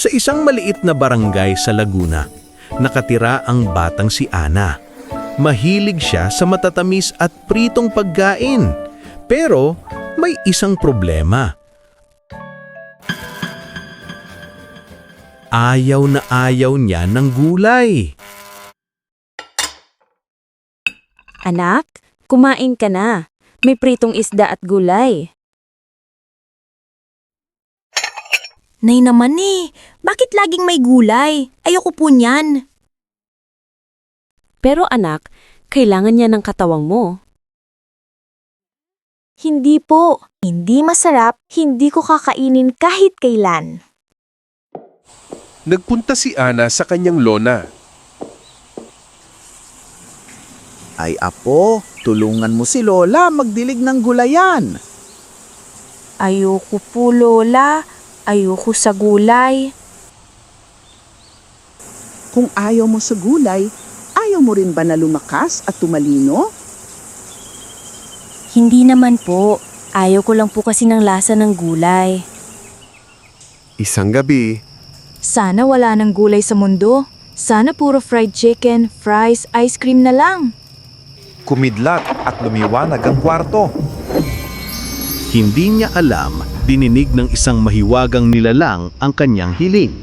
Sa isang maliit na barangay sa Laguna, nakatira ang batang si Ana. Mahilig siya sa matatamis at pritong pagkain. Pero may isang problema. Ayaw na ayaw niya ng gulay. Anak, kumain ka na. May pritong isda at gulay. Nay naman bakit laging may gulay? Ayoko po niyan. Pero anak, kailangan niya ng katawang mo. Hindi po. Hindi masarap, hindi ko kakainin kahit kailan. Nagpunta si Ana sa kanyang lona. Ay apo, tulungan mo si Lola magdilig ng gulayan. Ayoko po, Lola. Ayoko sa gulay. Kung ayaw mo sa gulay, ayaw mo rin ba na lumakas at tumalino? Hindi naman po. Ayaw ko lang po kasi ng lasa ng gulay. Isang gabi, Sana wala ng gulay sa mundo. Sana puro fried chicken, fries, ice cream na lang. Kumidlat at lumiwanag ang kwarto. Hindi niya alam, dininig ng isang mahiwagang nilalang ang kanyang hiling.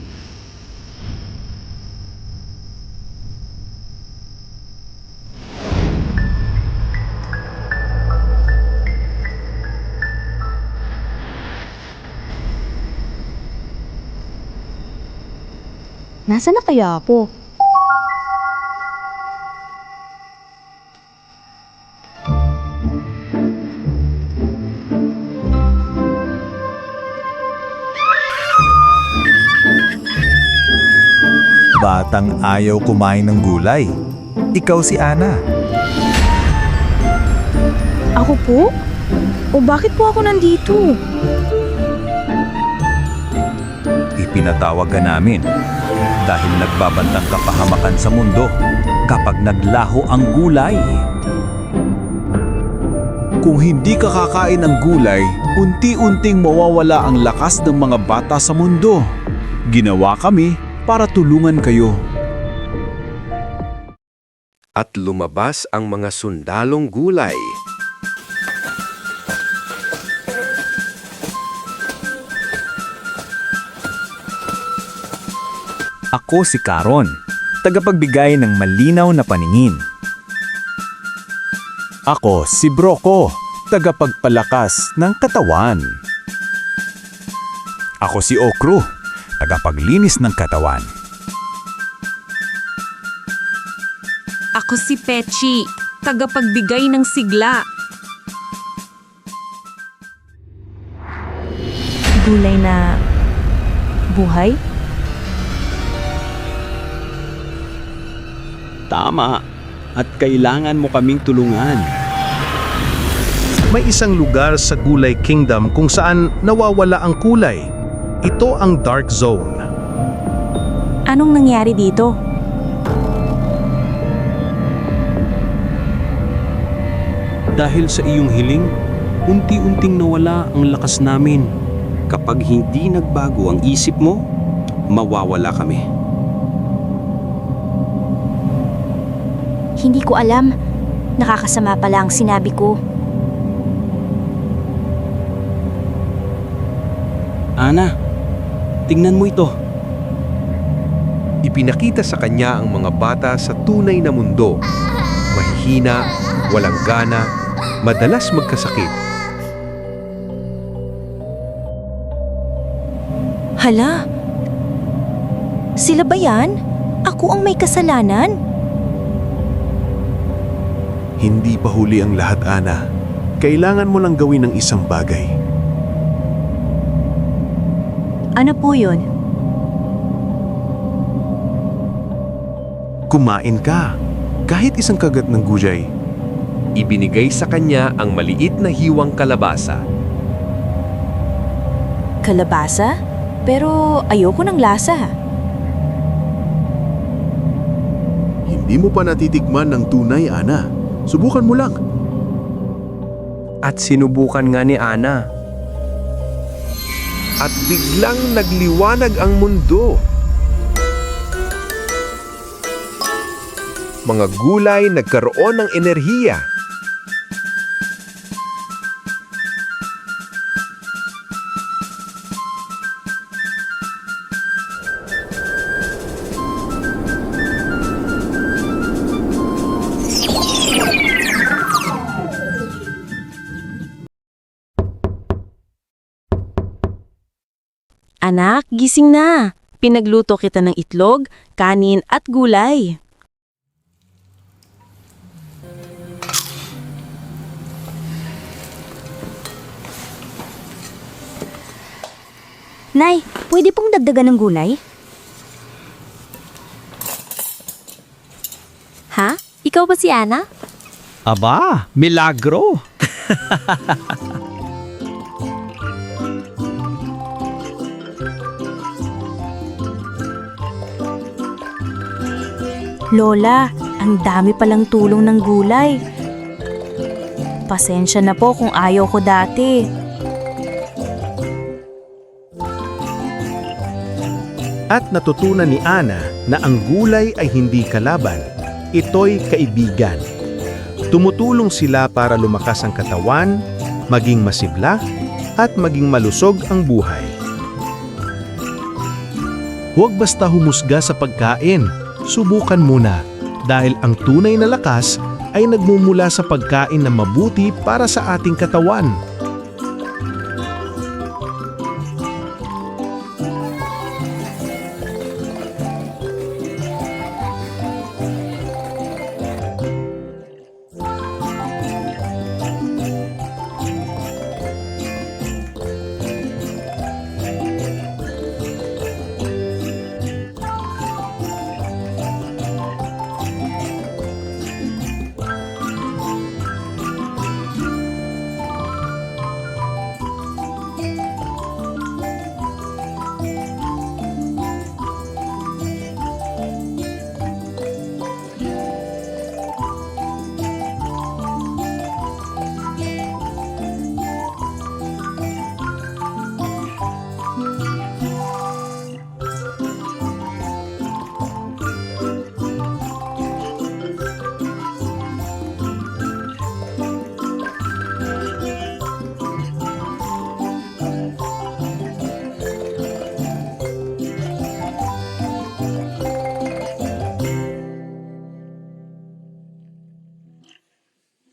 Nasaan na kaya po? Batang ayaw kumain ng gulay. Ikaw si Ana. Ako po? O bakit po ako nandito? Ipinatawag ka namin dahil nagbabantang kapahamakan sa mundo kapag naglaho ang gulay. Kung hindi ka kakain ng gulay, unti-unting mawawala ang lakas ng mga bata sa mundo. Ginawa kami para tulungan kayo. at lumabas ang mga sundalong gulay. Ako si Caron, tagapagbigay ng malinaw na paningin. Ako si Broco, tagapagpalakas ng katawan. Ako si Okru, tagapaglinis ng katawan. Ako si Pechi, tagapagbigay ng sigla. Gulay na buhay? Tama, at kailangan mo kaming tulungan. May isang lugar sa Gulay Kingdom kung saan nawawala ang kulay. Ito ang Dark Zone. Anong nangyari dito? Dahil sa iyong hiling, unti-unting nawala ang lakas namin. Kapag hindi nagbago ang isip mo, mawawala kami. Hindi ko alam. Nakakasama pala ang sinabi ko. Ana, tingnan mo ito. Ipinakita sa kanya ang mga bata sa tunay na mundo. Mahihina, walang gana, madalas magkasakit. Hala? Sila ba yan? Ako ang may kasalanan? Hindi pa huli ang lahat, Ana. Kailangan mo lang gawin ng isang bagay. Ano po yun? Kumain ka. Kahit isang kagat ng gulay. Ibinigay sa kanya ang maliit na hiwang kalabasa. Kalabasa? Pero ayoko ng lasa. Hindi mo pa natitikman ng tunay, Ana. Subukan mo lang. At sinubukan nga ni Ana. at biglang nagliwanag ang mundo. Mga gulay nagkaroon ng enerhiya. Anak, gising na. Pinagluto kita ng itlog, kanin at gulay. Nay, pwede pong dagdagan ng gulay? Ha? Ikaw ba si Ana? Aba, milagro! Lola, ang dami palang tulong ng gulay. Pasensya na po kung ayaw ko dati. At natutunan ni Ana na ang gulay ay hindi kalaban, ito'y kaibigan. Tumutulong sila para lumakas ang katawan, maging masigla, at maging malusog ang buhay. Huwag basta humusga sa pagkain, subukan muna dahil ang tunay na lakas ay nagmumula sa pagkain na mabuti para sa ating katawan.